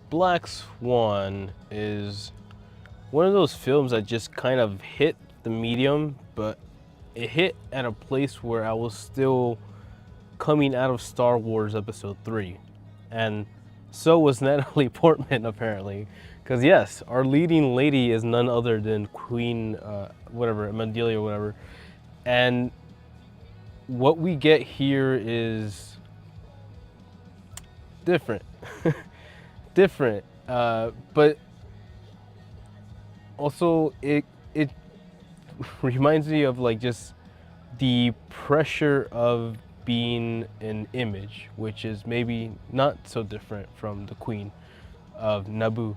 Black Swan is one of those films that just kind of hit the medium, but it hit at a place where I was still coming out of Star Wars Episode 3. And so was Natalie Portman, apparently. Because, yes, our leading lady is none other than Queen, whatever, Mandelia, whatever. And what we get here is different. Different. But also, it reminds me of like just the pressure of being an image, which is maybe not so different from the Queen of Naboo,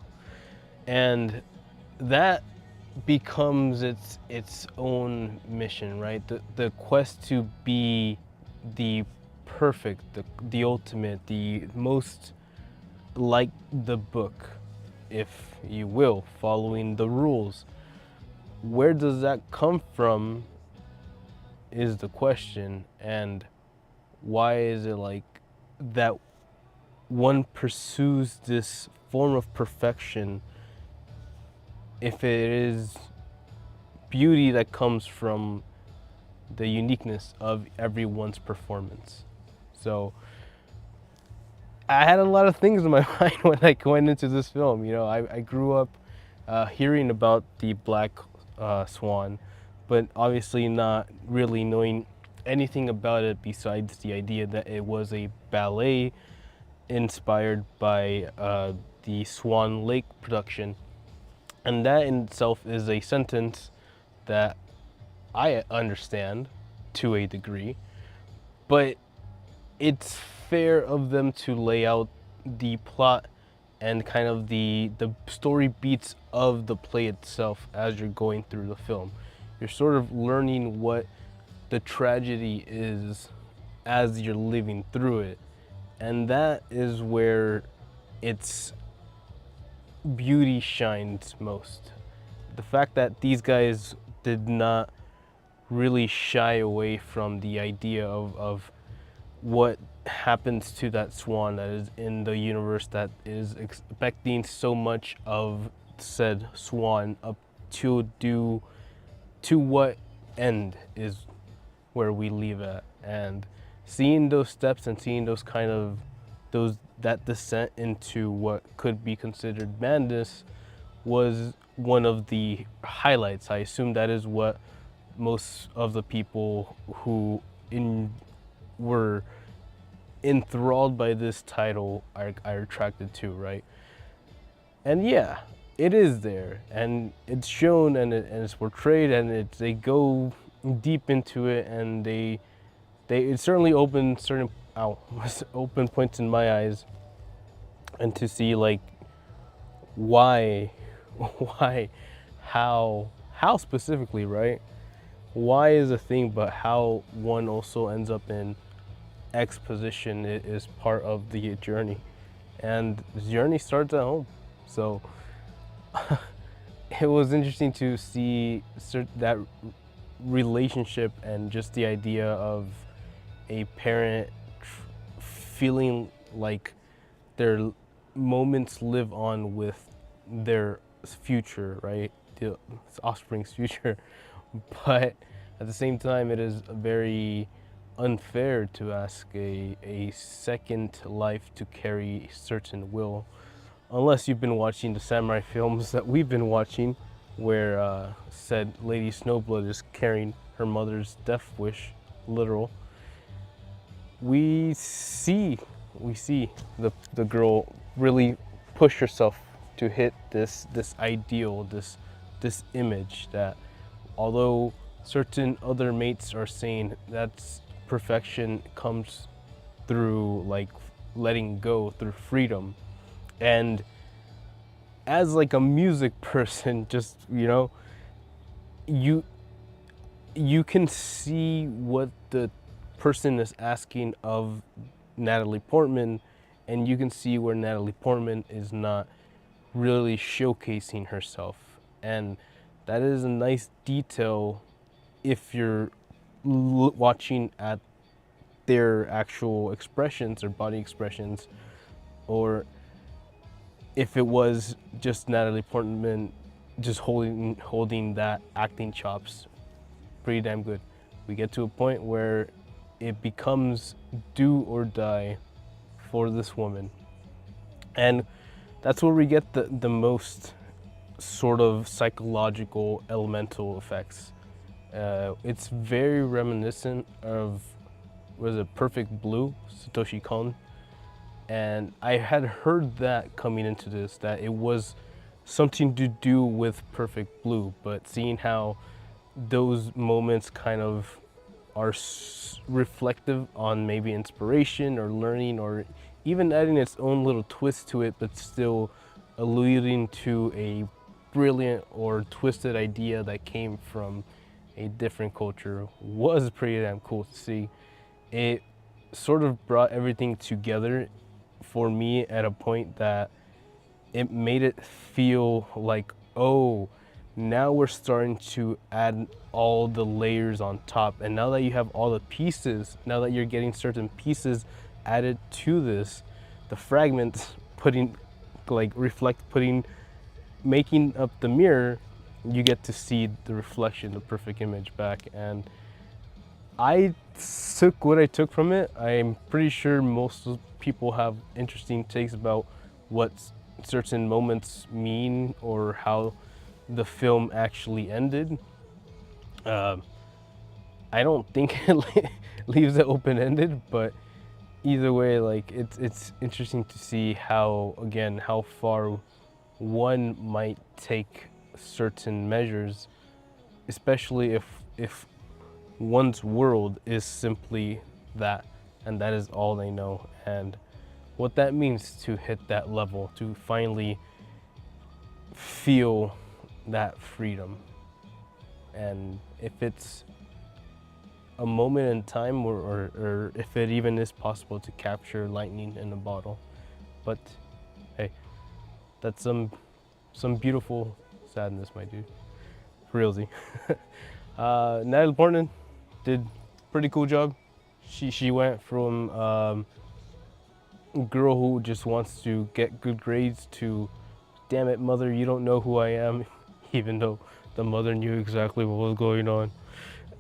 and that becomes its own mission, right? The quest to be the perfect, the ultimate, the most like the book, if you will, following the rules. Where does that come from is the question, and why is it like that one pursues this form of perfection if it is beauty that comes from the uniqueness of everyone's performance? So I had a lot of things in my mind when I went into this film. You know, I grew up hearing about the Black Swan, but obviously not really knowing anything about it besides the idea that it was a ballet inspired by the Swan Lake production. And that in itself is a sentence that I understand to a degree, but it's fair of them to lay out the plot and kind of the story beats of the play itself as you're going through the film. You're sort of learning what the tragedy is as you're living through it. And that is where its beauty shines most. The fact that these guys did not really shy away from the idea of what happens to that swan that is in the universe that is expecting so much of said swan up to what end is where we leave at. And seeing those steps and seeing those kind of those that descent into what could be considered madness was one of the highlights. I assume that is what most of the people who were enthralled by this title are attracted to, right? And yeah, it is there, and it's shown, and it's portrayed, and they go deep into it, and they it certainly opened certain open points in my eyes, and to see like why, why, how specifically, right? Why is a thing, but how one also ends up in X position is part of the journey, and the journey starts at home. So it was interesting to see that relationship and just the idea of a parent feeling like their moments live on with their future, right? The offspring's future. But at the same time, it is very unfair to ask a second life to carry a certain will, unless you've been watching the samurai films that we've been watching, where said Lady Snowblood is carrying her mother's death wish, literal. We see the girl really push herself to hit this ideal, this image that, although certain other mates are saying that's perfection comes through like letting go, through freedom. And as like a music person, just you you can see what the person is asking of Natalie Portman, and you can see where Natalie Portman is not really showcasing herself. And that is a nice detail if you're watching at their actual expressions or body expressions, or if it was just Natalie Portman just holding that acting chops, pretty damn good. We get to a point where it becomes do or die for this woman, and that's where we get the most sort of psychological elemental effects. It's very reminiscent of, was it Perfect Blue, Satoshi Kon? And I had heard that coming into this, that it was something to do with Perfect Blue, but seeing how those moments kind of are reflective on maybe inspiration or learning, or even adding its own little twist to it, but still alluding to a brilliant or twisted idea that came from a different culture, was pretty damn cool to see. It sort of brought everything together for me at a point that it made it feel like, oh, now we're starting to add all the layers on top. And now that you have all the pieces, now that you're getting certain pieces added to this, the fragments putting, like, making up the mirror, you get to see the reflection, the perfect image back. And I took what I took from it. I'm pretty sure most people have interesting takes about what certain moments mean or how the film actually ended. I don't think it leaves it open-ended, but either way, like, it's interesting to see how, again, how far one might take certain measures, especially if one's world is simply that, and that is all they know, and what that means to hit that level, to finally feel that freedom. And if it's a moment in time, or if it even is possible to capture lightning in a bottle. But hey, that's some beautiful sadness, my dude. Realsy. Natalie Portman did pretty cool job. She went from a girl who just wants to get good grades to, damn it, mother, you don't know who I am, even though the mother knew exactly what was going on.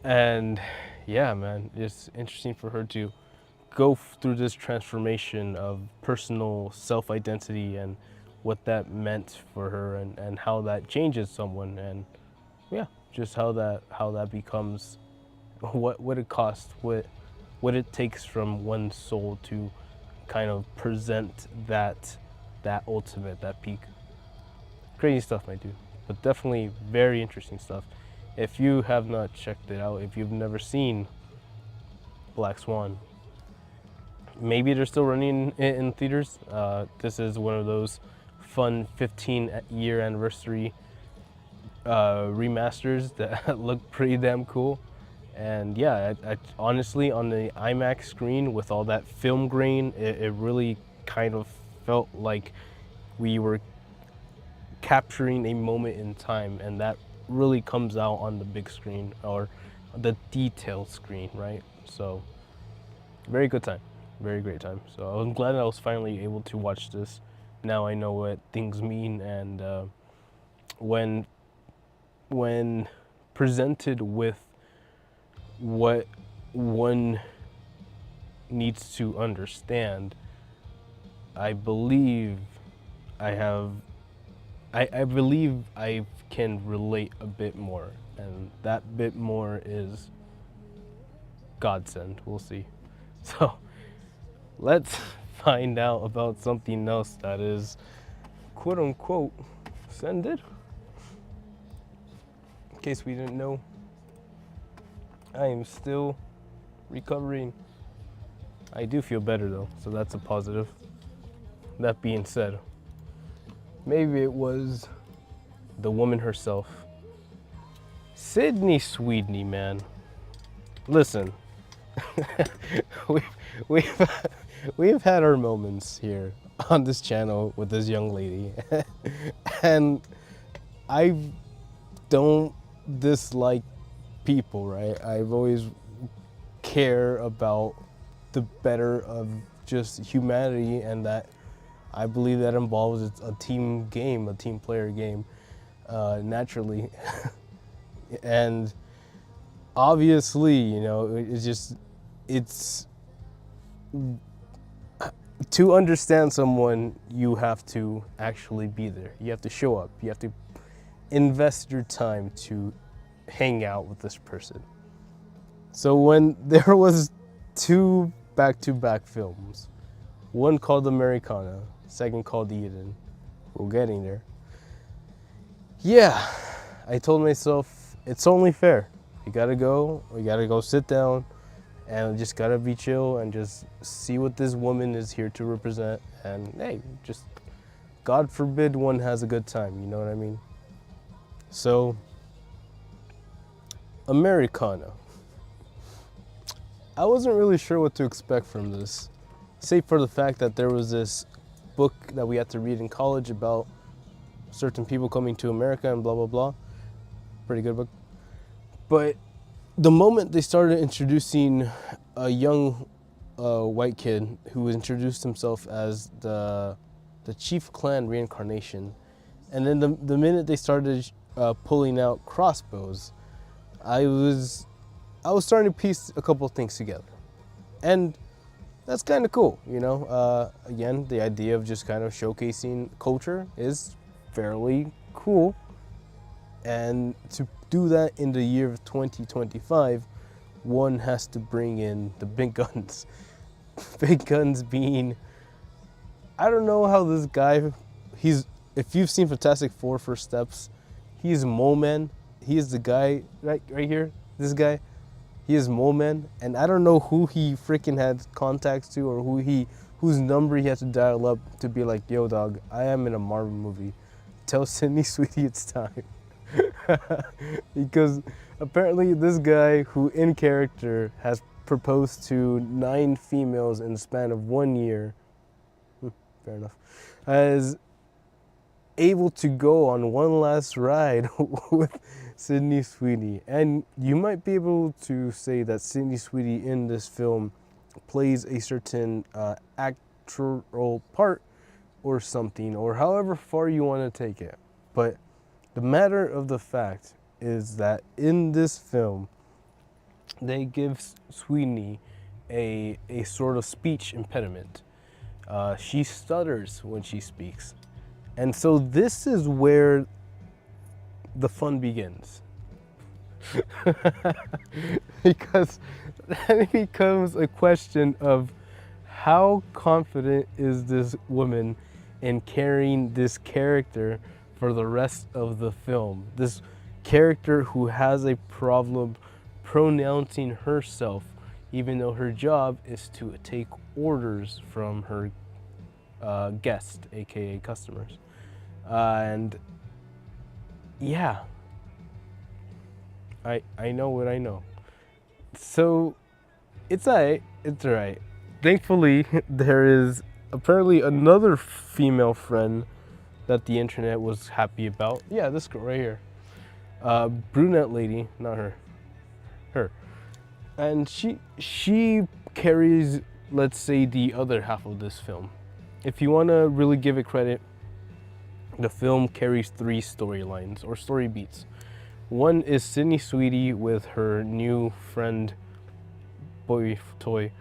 And yeah, man, it's interesting for her to go through this transformation of personal self-identity and what that meant for her, and how that changes someone, and yeah, just how that becomes what it costs, what it takes from one soul to kind of present that ultimate, that peak. Crazy stuff, my dude, but definitely very interesting stuff. If you have not checked it out, if you've never seen Black Swan, maybe they're still running it in theaters. This is one of those fun 15-year anniversary remasters that look pretty damn cool. And yeah, I honestly, on the IMAX screen with all that film grain, it really kind of felt like we were capturing a moment in time, and that really comes out on the big screen, or the detailed screen, right? So very good time, very great time. So I'm glad I was finally able to watch this. Now I know what things mean, and when presented with what one needs to understand, I believe I believe I can relate a bit more, and that bit more is godsend. We'll see. So let's find out about something else that is quote unquote sended. In case we didn't know, I am still recovering. I do feel better though, so that's a positive. That being said, maybe it was the woman herself, Sydney Sweeney, man. Listen, we've had our moments here on this channel with this young lady, and I don't dislike people, right? I've always care about the better of just humanity, and that I believe that involves a team game, a team player game, naturally. And obviously, you know, it's to understand someone, you have to actually be there. You have to show up. You have to invest your time to hang out with this person. So when there was 2 back-to-back films, one called Americana, second called Eden, we're getting there. Yeah, I told myself it's only fair. We gotta go sit down, and just gotta be chill and just see what this woman is here to represent. And hey, just God forbid one has a good time, you know what I mean? So, Americana. I wasn't really sure what to expect from this, save for the fact that there was this book that we had to read in college about certain people coming to America and blah, blah, blah. Pretty good book. But the moment they started introducing a young white kid who introduced himself as the Chief Clan reincarnation, and then the minute they started pulling out crossbows, I was starting to piece a couple of things together, and that's kind of cool, you know. Again, the idea of just kind of showcasing culture is fairly cool, and to do that in the year of 2025, one has to bring in the big guns. Big guns being, I don't know how this guy, if you've seen Fantastic Four First Steps, he's Mole Man. He is the guy right here, this guy. He is Mole Man, and I don't know who he freaking had contacts to, or whose number he had to dial up to be like, yo dog, I am in a Marvel movie. Tell Sydney Sweetie it's time. Because apparently this guy, who in character has proposed to 9 females in the span of 1 year, fair enough, is able to go on one last ride with Sydney Sweeney. And you might be able to say that Sydney Sweeney in this film plays a certain actoral part or something, or however far you want to take it. But the matter of the fact is that in this film, they give Sweeney a sort of speech impediment. She stutters when she speaks. And so this is where the fun begins. Because then it becomes a question of how confident is this woman in carrying this character for the rest of the film. This character who has a problem pronouncing herself, even though her job is to take orders from her guests, aka customers. And yeah, I know what I know. So it's alright. Thankfully, there is apparently another female friend that the internet was happy about. Yeah, this girl right here. Brunette lady, not her. Her. And she carries, let's say, the other half of this film. If you want to really give it credit, the film carries 3 storylines or story beats. One is Sydney Sweetie with her new friend, boy toy,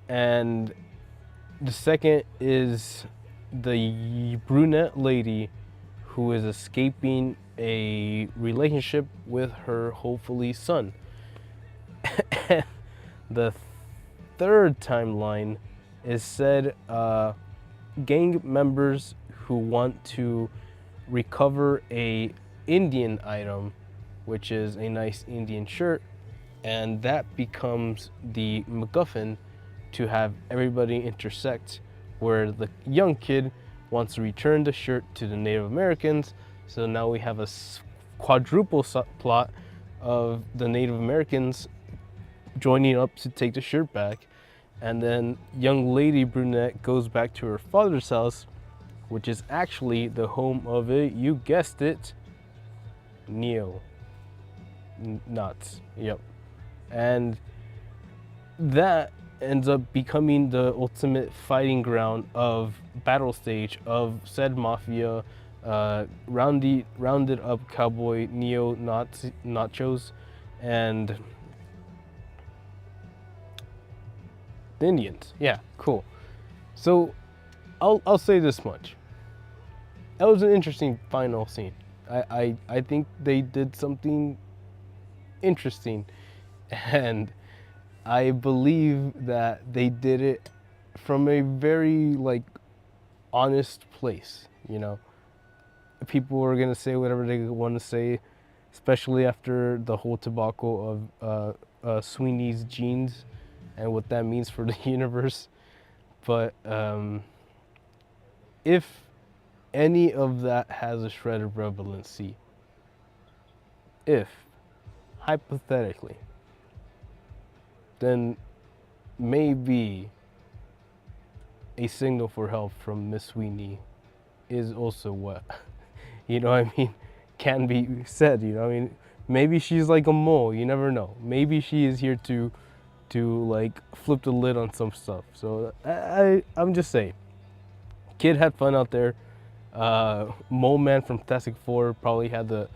and the second is the brunette lady who is escaping a relationship with her hopefully son. And the third timeline is said gang members who want to recover a Indian item, which is a nice Indian shirt, and that becomes the MacGuffin to have everybody intersect, where the young kid wants to return the shirt to the Native Americans. So now we have a quadruple plot of the Native Americans joining up to take the shirt back, and then young lady brunette goes back to her father's house, which is actually the home of a, you guessed it, neo-Nazis. Yep. And that ends up becoming the ultimate fighting ground of battle stage of said mafia, rounded up cowboy neo nachos, and the Indians. Yeah, cool. So I'll say this much. That was an interesting final scene. I think they did something interesting, and I believe that they did it from a very like honest place. You know, people are gonna say whatever they want to say, especially after the whole debacle of Sweeney's genes and what that means for the universe. But if any of that has a shred of relevancy, if hypothetically, then maybe a signal for help from Miss Sweeney is also what, you know what I mean, can be said, you know what I mean? Maybe she's like a mole, you never know. Maybe she is here to like flip the lid on some stuff. So I'm just saying, kid had fun out there. Mole Man from Fantastic Four probably had the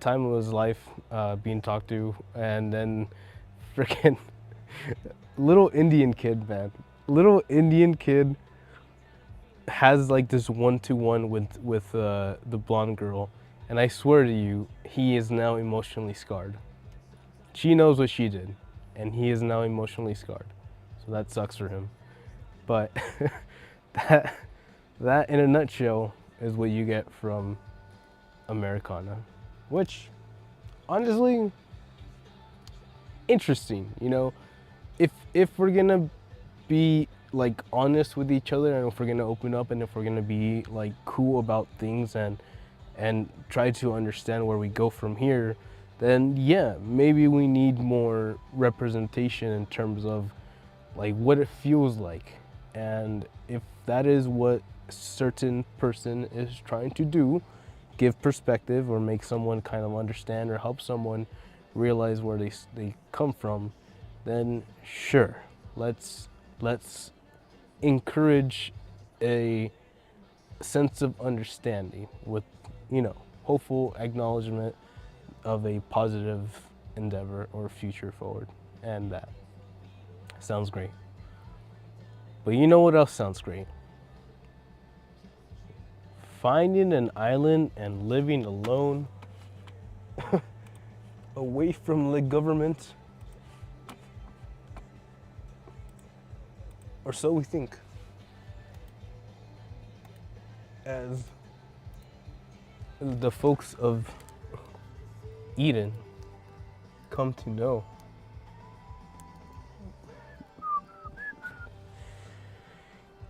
time of his life being talked to, and then freaking little Indian kid, man. Little Indian kid has like this 1-to-1 with the blonde girl, and I swear to you, he is now emotionally scarred. She knows what she did, and he is now emotionally scarred. So that sucks for him. But that in a nutshell is what you get from Americana, which honestly interesting, you know. If we're gonna be like honest with each other, and if we're gonna open up, and if we're gonna be like cool about things and try to understand where we go from here, then yeah, maybe we need more representation in terms of like what it feels like. And if that is what a certain person is trying to do, give perspective or make someone kind of understand or help someone realize where they come from, then sure, let's encourage a sense of understanding with, you know, hopeful acknowledgement of a positive endeavor or future forward. And that sounds great. But you know what else sounds great? Finding an island and living alone away from the government. Or so we think. As the folks of Eden come to know.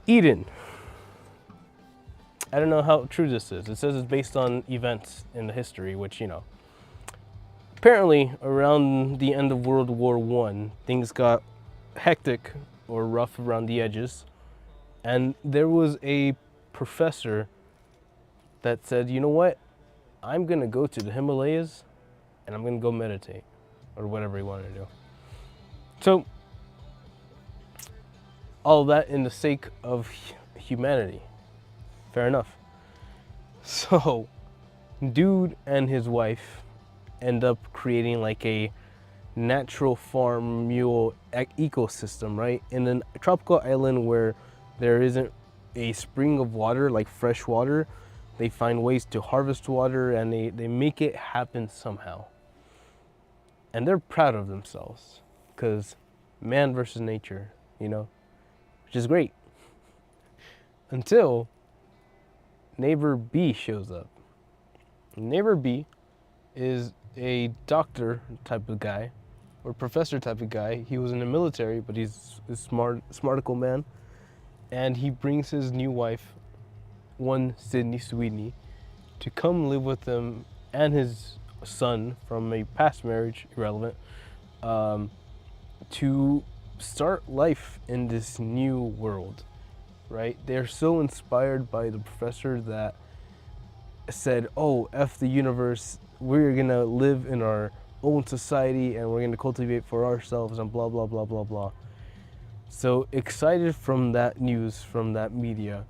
Eden. I don't know how true this is. It says it's based on events in the history, which, you know, apparently around the end of World War I, things got hectic or rough around the edges. And there was a professor that said, you know what? I'm going to go to the Himalayas and I'm going to go meditate, or whatever he wanted to do. So, all that in the sake of humanity. Fair enough. So, dude and his wife end up creating like a natural farm mule ecosystem, right? In a tropical island where there isn't a spring of water, like fresh water, they find ways to harvest water, and they make it happen somehow. And they're proud of themselves, because man versus nature, you know, which is great. Until neighbor B shows up. Neighbor B is a doctor type of guy, or professor type of guy. He was in the military, but he's a smarticle man. And he brings his new wife, one Sydney Sweeney, to come live with him and his son from a past marriage, irrelevant, to start life in this new world, right? They're so inspired by the professor that said, oh, F the universe, we're gonna live in our own society and we're gonna cultivate for ourselves and blah, blah, blah, blah, blah. So excited from that news, from that media,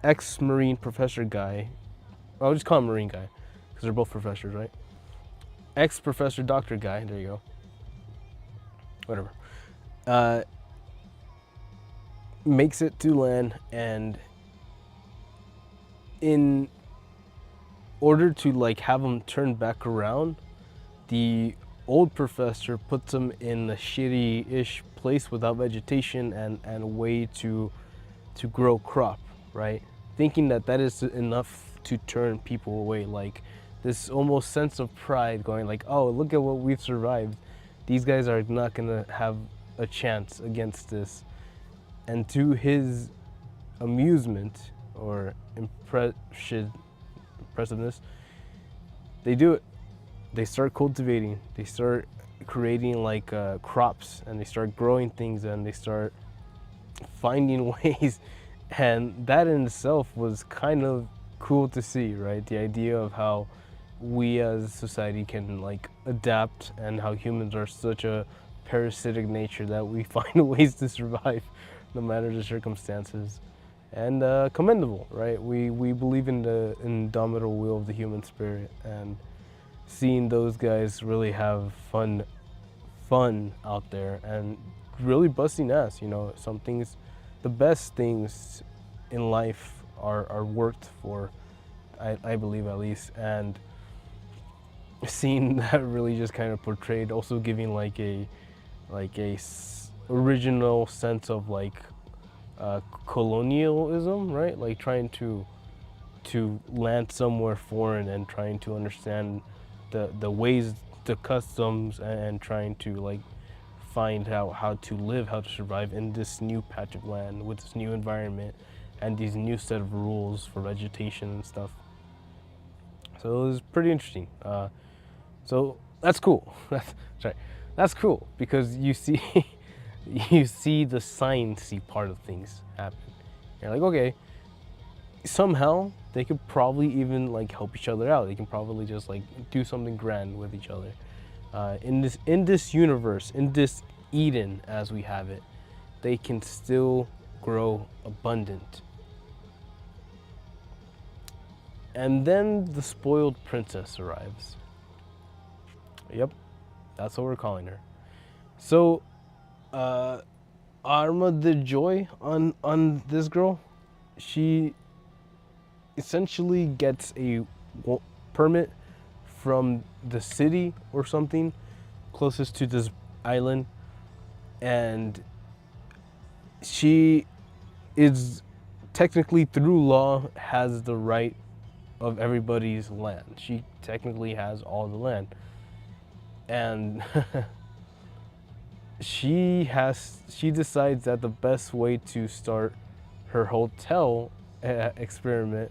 ex-Marine professor guy, I'll just call him Marine guy, because they're both professors, right? Ex-professor doctor guy, there you go. Whatever. Uh, makes it to land, and in order to like have him turn back around, the old professor puts him in a shitty-ish place without vegetation and a way to grow crop, right? Thinking that that is enough to turn people away, like this almost sense of pride, going like, oh, look at what we've survived. These guys are not gonna have a chance against this. And to his amusement or impressiveness, they do it. They start cultivating. They start creating like crops, and they start growing things, and they start finding ways. And that in itself was kind of cool to see, right? The idea of how we as a society can like adapt, and how humans are such a parasitic nature that we find ways to survive no matter the circumstances. And commendable, right? We believe in the indomitable will of the human spirit, and seeing those guys really have fun out there and really busting ass. You know, some things, the best things in life are worked for, I believe at least. And seeing that really just kind of portrayed, also giving like a original sense of like colonialism, right? Like trying to land somewhere foreign and trying to understand the ways, the customs, and trying to like find out how to live, how to survive in this new patch of land with this new environment and these new set of rules for vegetation and stuff. So it was pretty interesting. So that's cool. Sorry, that's cool because you see you see the sciencey part of things happen. You're like, okay, somehow they could probably even like help each other out. They can probably just like do something grand with each other. In this universe, in this Eden as we have it, they can still grow abundant. And then the spoiled princess arrives. Yep, that's what we're calling her. So, Arma the Joy on this girl, she essentially gets a permit from the city or something closest to this island, and she is technically through law has the right of everybody's land. She technically has all the land, and she decides that the best way to start her hotel experiment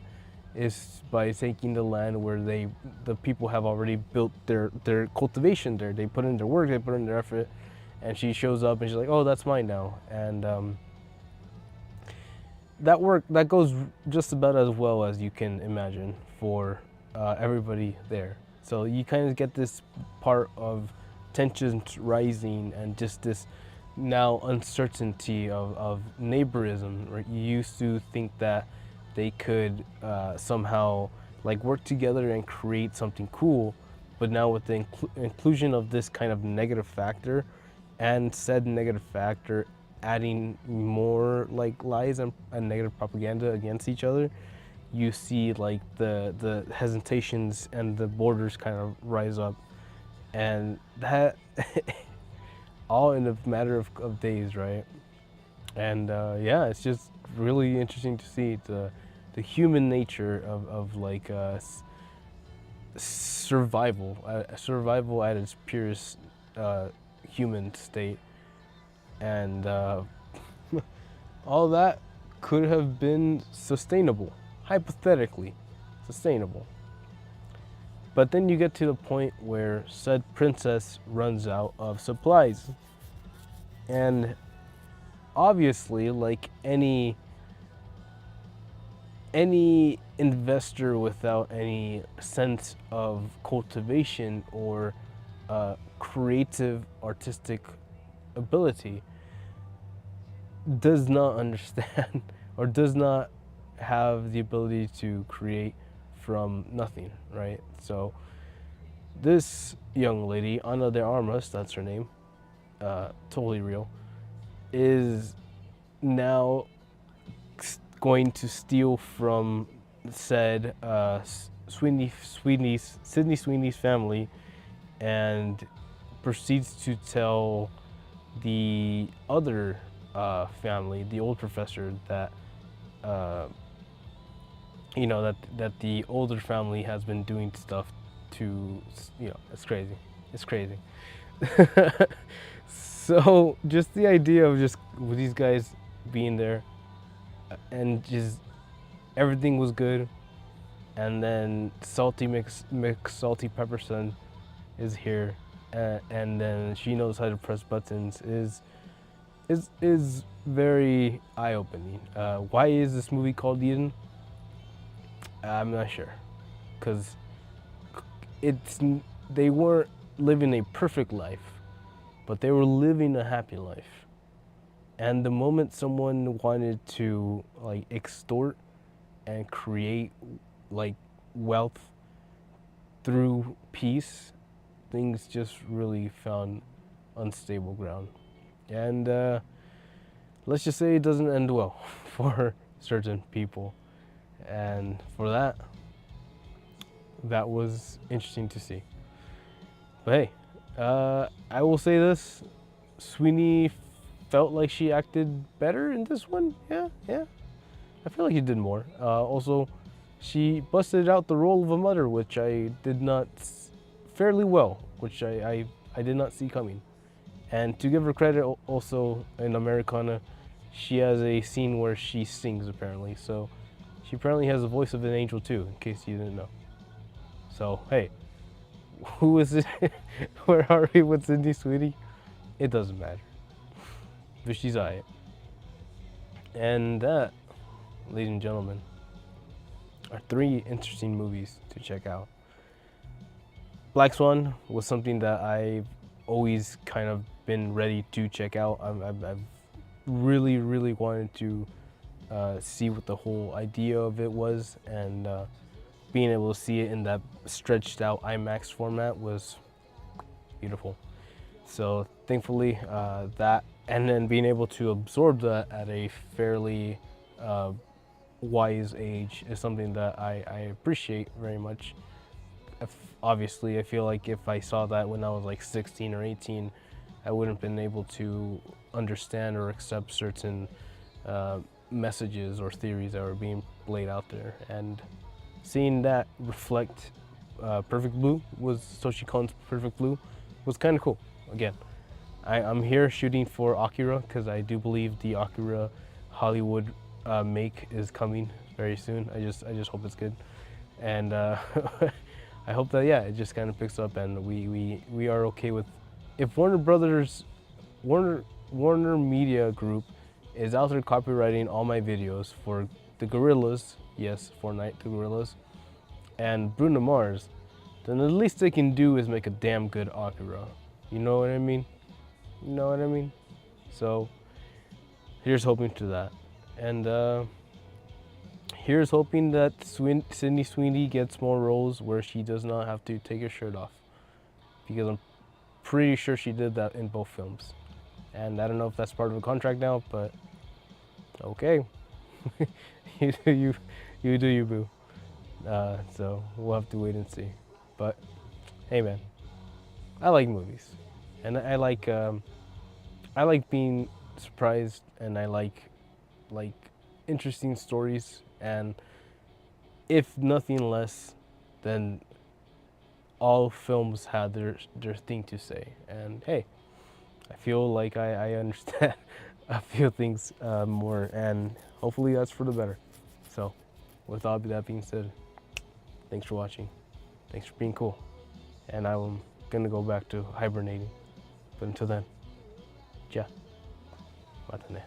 is by taking the land where the people have already built their cultivation there. They put in their work, they put in their effort, and she shows up and she's like, oh, that's mine now. And that goes just about as well as you can imagine for everybody there. So you kind of get this part of tensions rising and just this now uncertainty of neighborism. Right? You used to think that they could somehow like work together and create something cool, but now with the inclusion of this kind of negative factor, and said negative factor adding more like lies and negative propaganda against each other, you see like the hesitations and the borders kind of rise up, and that all in a matter of days, right? And yeah, it's just really interesting to see the human nature of like survival at its purest human state. And all that could have been sustainable, hypothetically sustainable. But then you get to the point where said princess runs out of supplies. And obviously, like any investor without any sense of cultivation or creative artistic ability does not understand or does not have the ability to create from nothing, right? So this young lady, Ana de Armas, that's her name, totally real, is now going to steal from said Sydney Sweeney's family, and proceeds to tell the other family, the old professor, that uh, that the older family has been doing stuff to, it's crazy. It's crazy. So just the idea of just with these guys being there, and just everything was good, and then salty mix salty Pepperson is here, and then she knows how to press buttons is very eye opening. Why is this movie called Eden? I'm not sure, because it's they weren't living a perfect life, but they were living a happy life. And the moment someone wanted to like extort and create like wealth through peace, things just really found unstable ground. And let's just say it doesn't end well for certain people. And for that, that was interesting to see. But hey, I will say this: Sweeney felt like she acted better in this one. Yeah. I feel like she did more. Also, she busted out the role of a mother, which I did not fairly well, which I did not see coming. And to give her credit, also in Americana, she has a scene where she sings apparently. So she apparently has the voice of an angel too, in case you didn't know. So hey, who is it? Where are we with Sydney Sweeney? It doesn't matter. But she's alright. And that, ladies and gentlemen, are 3 interesting movies to check out. Black Swan was something that I've always kind of been ready to check out. I've really wanted to see what the whole idea of it was, and being able to see it in that stretched out IMAX format was beautiful. So thankfully that, and then being able to absorb that at a fairly wise age is something that I appreciate very much. Obviously, I feel like if I saw that when I was like 16 or 18, I wouldn't have been able to understand or accept certain messages or theories that were being laid out there. And seeing that reflect Perfect Blue, was Soshi Kon's Perfect Blue, was kind of cool. Again, I'm here shooting for Akira, because I do believe the Akira Hollywood make is coming very soon. I just hope it's good, and I hope that it just kind of picks up, and we are okay with, if Warner Media Group is out there copyrighting all my videos for the Gorillas, yes, Fortnite, the Gorillas, and Bruno Mars, then the least they can do is make a damn good Akira. You know what I mean? You know what I mean? So here's hoping to that. And here's hoping that Sydney Sweeney gets more roles where she does not have to take her shirt off, because I'm pretty sure she did that in both films. And I don't know if that's part of a contract now, but okay. you do you, boo. So we'll have to wait and see. But hey, man, I like movies, and I like being surprised, and I like interesting stories, and if nothing less, then all films had their thing to say. And hey, I feel like I understand a few things more, and hopefully that's for the better. So with all that being said, thanks for watching. Thanks for being cool. And I'm gonna go back to hibernating. But until then, ja, matane.